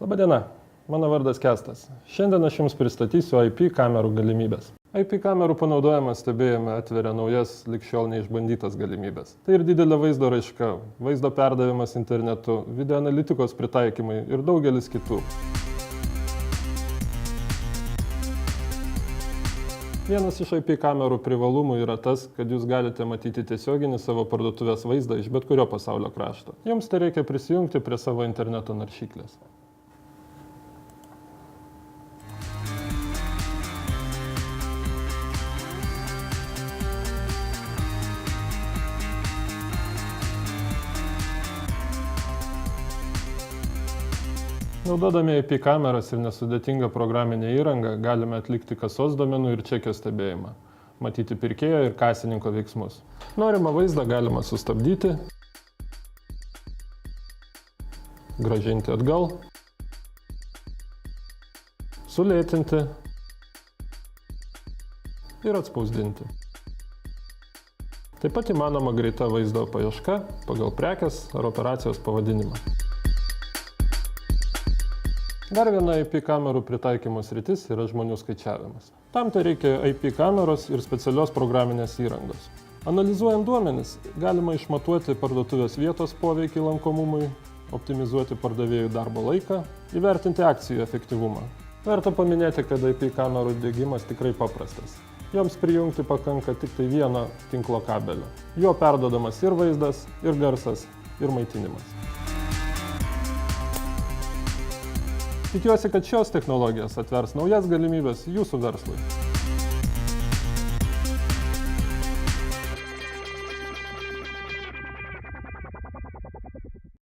Labadiena, mano vardas Kęstas. Šiandien aš Jums pristatysiu IP kamerų galimybės. IP kamerų panaudojimas stebėjime atveria naujas, lig šiol neišbandytas galimybės. Tai ir didelė vaizdo raiška, vaizdo perdavimas internetu, video analitikos pritaikymai ir daugelis kitų. Vienas iš IP kamerų privalumų yra tas, kad Jūs galite matyti tiesioginį savo parduotuvės vaizdą iš bet kurio pasaulio krašto. Jums tai reikia prisijungti prie savo interneto naršyklės. Naudodami IP kameras ir nesudėtingą programinę įrangą galime atlikti kasos duomenų ir čekio stebėjimą, matyti pirkėjo ir kasininko veiksmus. Norimą vaizdą galima sustabdyti, grąžinti atgal, sulėtinti ir atspausdinti. Taip pat įmanoma greita vaizdo paieška pagal prekės ar operacijos pavadinimą. Dar viena IP kamerų pritaikymo sritis yra žmonių skaičiavimas. Tam tai reikia IP kameros ir specialios programinės įrangos. Analizuojant duomenis, galima išmatuoti parduotuvės vietos poveikį lankomumui, optimizuoti pardavėjų darbo laiką, įvertinti akcijų efektyvumą. Verta paminėti, kad IP kamerų diegimas tikrai paprastas. Joms prijungti pakanka tik tai vieno tinklo kabelio. Jo perduodamas ir vaizdas, ir garsas, ir maitinimas. Tikiuosi, kad šios technologijos atvers naujas galimybes Jūsų verslui.